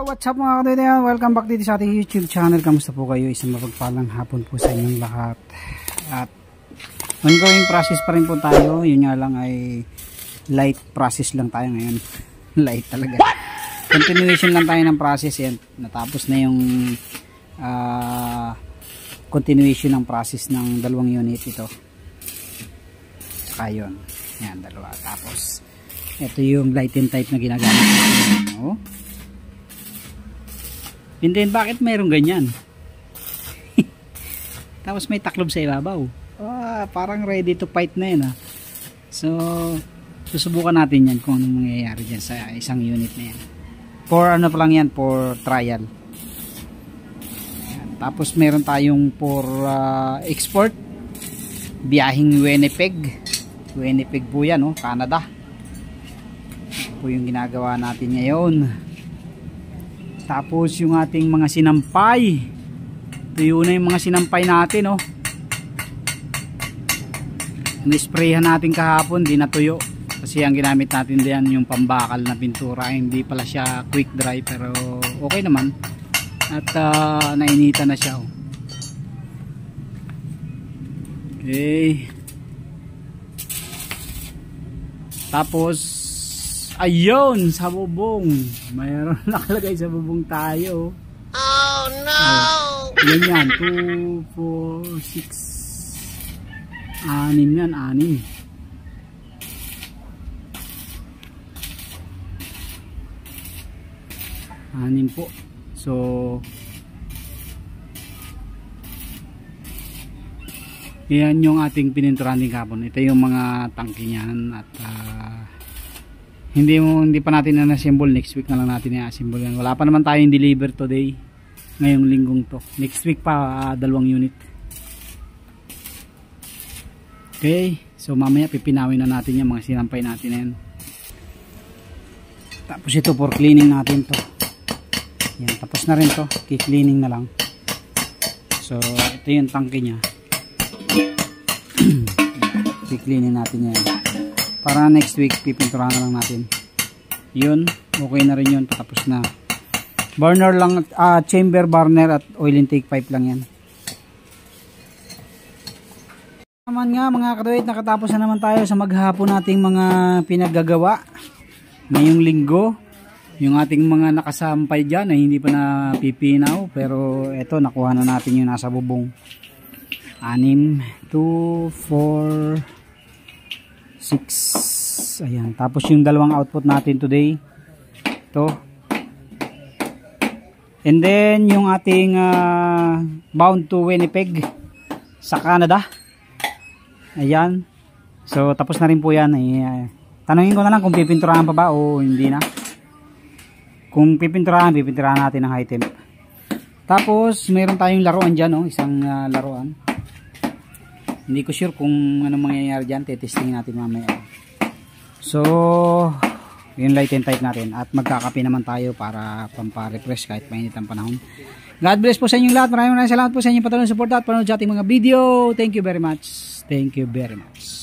Yo, what's up mga katoy? Welcome back dito sa ating YouTube channel. Kamusta po kayo? Isang mapagpalang hapon po sa inyong lahat. At ongoing process pa rin po tayo. Yun nga lang ay light process lang tayo ngayon. Light talaga. Continuation lang tayo ng process yan. Natapos na yung continuation ng process ng dalawang unit ito. Saka yun. Yan, dalawa. Tapos ito yung light and type na ginagamit natin. No? And then bakit mayroong ganyan? Tapos may taklob sa ibabaw. Parang ready to fight na yun. So susubukan natin yan kung anong mangyayari dyan sa isang unit na yan. For ano pa lang yan, for trial. Yan. Tapos meron tayong for export. Biyahing Winnipeg. Winnipeg po yan, Canada. Ito po yung ginagawa natin ngayon. Tapos yung ating mga sinampay. Tuyo na yung mga sinampay natin, Nisprayhan natin kahapon, di natuyo. Kasi ang ginamit natin diyan yung pambakal na pintura. Hindi pala siya quick dry pero okay naman. At nainita na siya. Okay. Tapos ayun, sa bubong. Mayroon nakalagay sa bubong tayo. Oh no! Yan, 2, 4, 6. 6 yan, 6. 6 po. So yan yung ating pininturahan din kahapon. Ito yung mga tangke niyan at hindi pa natin na-assemble. Next week na lang natin i-assemble yan. Wala pa naman tayong deliver today, ngayong linggong to. Next week pa, 2 unit. Okay, so mamaya pipinawin na natin yung mga sinampay natin na yan. Tapos ito for cleaning natin to. Yan, tapos na rin to, ki-cleaning na lang. So ito yung tangke nya. Ki-cleaning natin yan. Para next week pipinturahan na lang natin. Yun, okay na rin yun, patapos na. Burner lang, chamber burner at oil intake pipe lang yan. Naman nga mga katuwid, nakatapos na naman tayo sa maghapon nating mga pinaggagawa ngayong linggo. Yung ating mga nakasampay dyan ay hindi pa na pipinaw, pero eto nakuha na natin yung nasa bubong. 6, 2, 4, 6. Ayan, tapos yung dalawang output natin today ito, and then yung ating bound to Winnipeg sa Canada. Ayan, so tapos na rin po yan. Tanungin ko na lang kung pipinturahan pa ba o hindi na. Kung pipinturahan natin ng high temp. Tapos mayroon tayong laruan dyan, isang laruan. Hindi ko sure kung ano mangyayari dyan. Testingin natin mamaya. So yung light and tight natin. At magkakape naman tayo para pampa-refresh kahit mainit ang panahon. God bless po sa inyong lahat. Maraming salamat po sa inyong patuloy support at panood sa ating mga video. Thank you very much. Thank you very much.